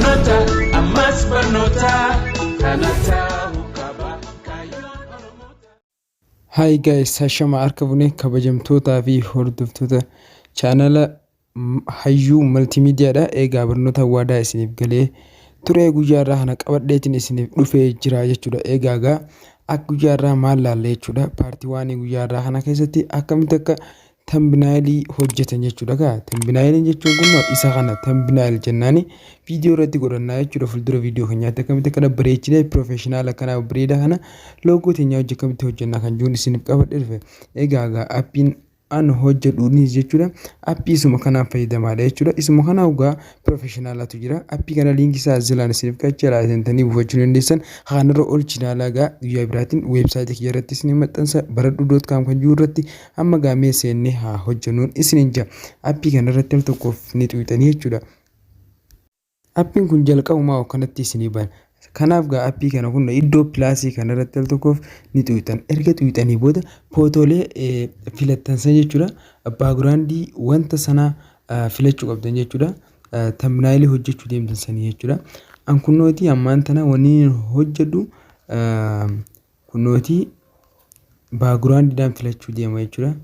barnoota ammas barnoota kanata hukaba kaayyoon oromoota. Hi guys, hashama harka bunee kabajamtootaa fi hordoftoota chaanala Hayyuu Multiimiidiyaadha. Egaa barnoota waadaa isiniif galee ture guyyaa irraa kana qabadheetiin isiniif dhufee jira jechuudha. Egaa akka guyyaa irraa maal laalla jechuudha. Paartii waan guyyaa irraa kana keessatti akkamitti akka thumbnailii hojjetan jechuudha. Thumbnailiin jechuun kun isa kana thumbnail jennaani viidiyoo irratti godhannaa jechuudha. Fuuldura viidiyoo keenyaatti akkamitti akka bareechinee professional akkana bareeda kana loogoo teenyaa hojii akkamitti hojjannaa kan jiru isiniif qabadhee dhufe. Egaa appiin an hojjedhuunis jechuudha. Appii isuma kanaan fayyadamaadha jechuudha. Isuma kana ugaa professionalatu jira. Appii kana linkii isaa zilaan isiniif qachaa laatanii buufachuu dandeessan. Haanarra olchinaa lagaa guyyaa biraatiin weebsaayitii kiyya irratti isin maxxansa baradhu.com kan jiru irratti amma gaamee seennee haa hojjennuun isinin jira. Appii kana irratti al tokkoof ni xuyxanii jechuudha. Appiin kun jalqabumaa kanatti isinii bana. Kanaaf appii kana kun iddoo pilaasii kana irratti al tokkoof ni xuyxan. Erga xuyxanii booda footoolee filattansa jechuudha. Baagiraandii wanta sana filachuu qabdan jechuudha. Thumbnailii hojjechuu deemtan sanii jechuudha. An kunnooti ammaan tana wanni hojjedhu kunnooti baagiraandiidhaan filachuu deema jechuudha.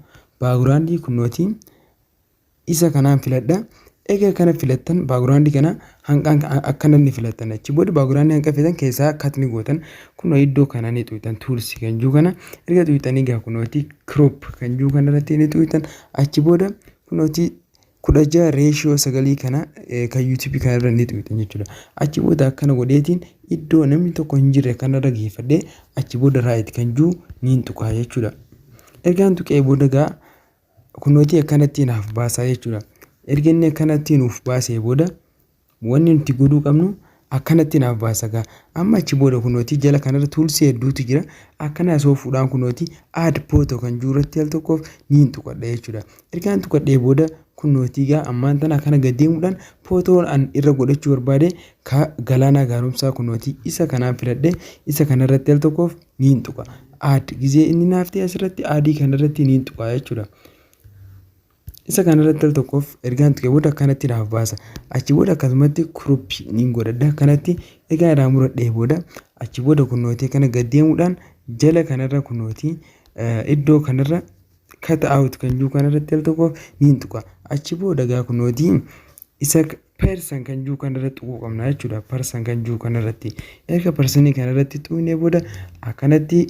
Baagiraandii kunnooti isa kanaan filadha. Egaa kana filattan baagiraandii kana hanqaan akkana ni filattan achi booda baagiraandii hanqa fitan keessaa katni gootan kun iddoo kana ni xuyxan tools kan jiru kana erga xuyxanii gaa kunooti crop kan jiru kana irratti ni xuyxan achi booda kunooti 16 ratio 9 kana kan YouTube kana irra ni xuyxan jechuudha. Achi booda akkana godheetiin iddoo namni tokko hin jirre kana irra geeffadhee achi booda right kan jiru niin tuqaa jechuudha. Ergaan tuqee booda gaa kunooti akkanatti naaf baasaa jechuudha. Erga inni akkanatti nuuf baasee booda wanni nuti godhuu qabnu akkanatti naaf baasa gaa. Amma achi booda kunooti jala kanarra tuulsii hedduutu jira. Akkana soo fuudhaan kunooti add photo kan jiru irratti al tokkoof niin tuqadha jechuudha. Ergaan tuqadhee booda kunooti gaa ammaan tana akkana gaddeemuudhaan photoon an irra godhachuu barbaade galaana gaaromsaa kunooti isa kanaan filadhee isa kanarratti al tokkoof niin tuqa. Add gizee inni naaf ta'e asirratti addii kanarratti niin tuqa jechuudha. Isa kanarratti al tokkoof ergaan tuqee booda akkanatti naaf baasa. Achi booda akkasumatti crop niin godhadha kanatti egaa irraa muradhee booda achi booda kunooti kana gaddeemuudhaan jala kanarra kunooti iddoo kanarra cut out kan jiru kanarratti al tokkoof niin tuqa. Achi booda gaa kunooti isa person kan jiru kanarratti tuquu qabna jechuudha. Person kan jiru kanarratti erga personii kanarratti tuqnee booda akkanatti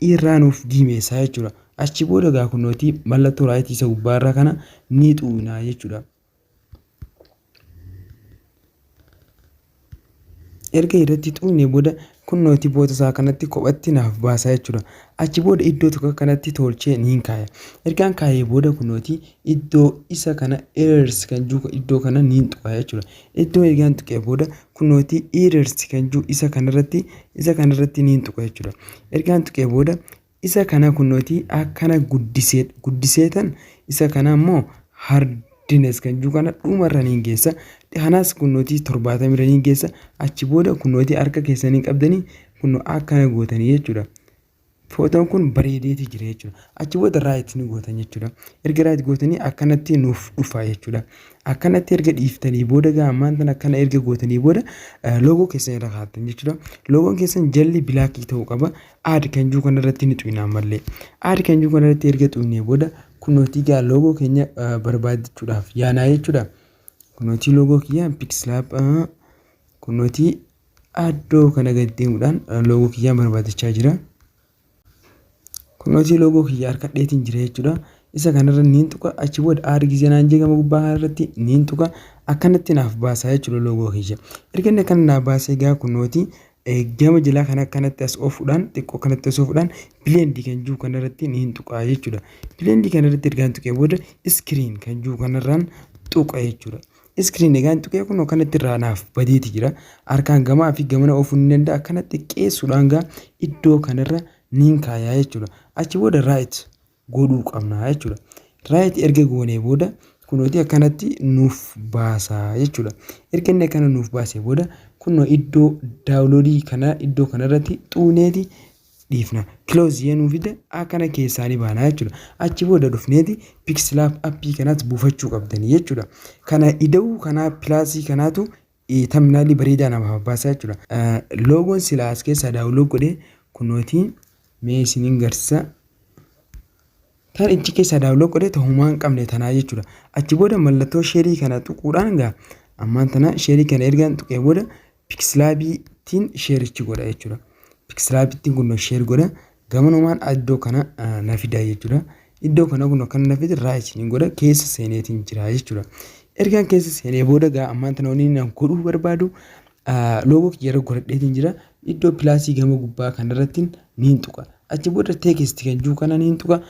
irraa nuuf diimeessaa jechuudha. Achi booda gaa kunooti mallattoo raayitii isa gubbaarraa kana ni xuqnaa jechuudha. Erga irratti xuqnee booda kunooti boota isaa kanatti kophatti naaf baasaa jechuudha. Achi booda iddoo tokko kanatti tolchee niin kaaya. Ergaan kaayee booda kunooti iddoo isa kana errors kan jiru iddoo kana niin tuqaa jechuudha. Iddoo ergaan tuqee booda kunooti errors kan jiru isa kanarratti niin tuqa jechuudha. Ergaan tuqee booda isa kana kunooti akkana guddiseetan isa kana immoo hardiness kan jiru kana dhumarra niin geessa. Kanaas kunooti 70 irra niin geessa. Achi booda kunooti harka keessanii qabdanii kunoo akkana gootanii jechuudha. Footoon kun bareedeeti jira jechuudha. Achi booda right ni gootan jechuudha. Erga right gootanii akkanatti nuuf dhufa jechuudha. Akkanatti erga dhiiftanii booda gaa ammaan tana akkana erga gootanii booda loogoo keessan irra kaa'attan jechuudha. Loogoon keessan jalli bilaakii ta'uu qaba. Add kan jiru kanarratti ni xuqnaa mallee. Add kan jiru kanarratti erga xuqnee booda kunooti gaa loogoo keenya barbaadachuudhaaf yaanaa jechuudha. Kunooti loogoo kiyya pixlab kunooti addoo kana gaddeemuudhaan loogoo kiyya barbaadachaa jira. Kunooti loogoo kiyya harkadheetiin jira jechuudha. Isa kanarra niin tuqa. Achi booda add gizee naan jeegama gubbaa irratti niin tuqa. Akkanatti naaf baasaa jechuudha loogoo kiyya. Erga inni akkana naaf baasee gaa kunooti gama jalaa kana akkanatti as oofuudhaan xiqqoo kanatti as oofuudhaan blend kan jiru kanarratti niin tuqaa jechuudha. Blend kanarratti ergaan tuqee booda screen kan jiru kanarraan tuqa jechuudha. Screen egaan tuqee kun kanatti irraa naaf badeeti jira. Harkaan gamaa fi gamana oofuu ni danda'a. Akkanatti qeessuudhaan gaa iddoo kanarra niin kaayaa jechuudha. Achi booda right godhuu qabna jechuudha. Right erga goonee booda kunooti akkanatti nuuf baasaa jechuudha. Erga inni akkana nuuf baasee booda kunoo iddoo daawunloodii kana iddoo kanarratti xuuneeti dhiifna. Close yennuu fide akkana keessaanii baanaa jechuudha. Achi booda dhufneeti Pixlab appii kanaatti buufachuu qabdanii jechuudha. Kana ida'uu kanaa pilaasii kanaatu tamnaalii bareedaa namaaf baasaa jechuudha. Loogoon silaa as keessaa daawunlood godhee kunooti mee isiniin garsiisa. Tan ichi keessaa daawunlood godhee ta'umaa hin qabne tanaa jechuudha. Achi booda mallattoo sheerii kana tuquudhaan gaa ammaan tana sheerii kana ergaan tuqee booda Piksilaabiitiin sheerichi godha jechuudha. Piksilaabiitiin kun sheer godha. Gamanumaan iddoo kana na fida jechuudha. Iddoo kana kun kan na fide irraa isiniin godha keessa seeneetiin jira jechuudha. Ergaan keessa seenee booda gaa ammaan tana waliin godhuu barbaadu loogoo kiyya irra godhadheetiin jira. Iddoo pilaasii gama gubbaa kanarratti niin tuqa. Achi booda teekistii kan jiru kana niin tuqa.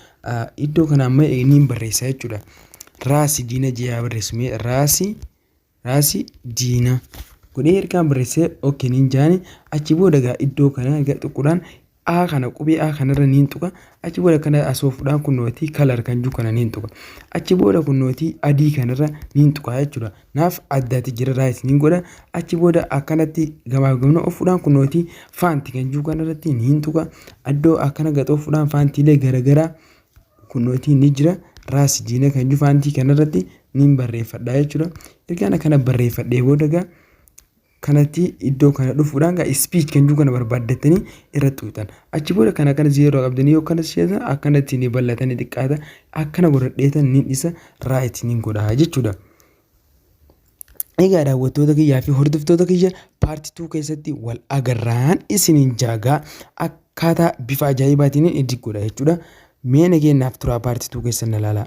Iddoo kana amma niin barreessa jechuudha. Raasii diina jiyaa barreessume raasii diina godhee ergaan barreessee okkee niin jaani. Achi booda gaa iddoo kana tuquudhaan A kana qubee A kanarra niin tuqa. Achi booda kana asoofuudhaan kunnootii kalar kan jiru kana niin tuqa. Achi booda kunnootii adii kanarra niin tuqa jechuudha. Naaf addaati jira raayis niin godha. Achi booda akkanatti gamaa gamna ofuudhaan kunnootii faanti kan jiru kanarratti niin tuqa. Iddoo akkana gaxoofuudhaan faantiilee garagaraa kunnootii ni jira. Raasii diina kan jiru faantii kanarratti niin barreeffadha jechuudha. Ergaan akkana barreeffadhee booda gaa kanatti iddoo kana dhufuudhaan gaa speech kan jiru kana barbaaddatanii irratti tuutan. Achi booda kana zeeroo qabdanii yoo kana sheetan akkanatti ni bal'atanii xiqqaata akkana godhadheetan niin isa raayit niin godha jechuudha. Egaa daawwattoota kiyyaa fi hordoftoota kiyya paartii 2 keessatti wal agarraan isiniin jaagaa akkaataa bifa ajaa'ibaatiin edit godha jechuudha. Mee nageenyaaf turaa paartii 2 keessan ilaalaa.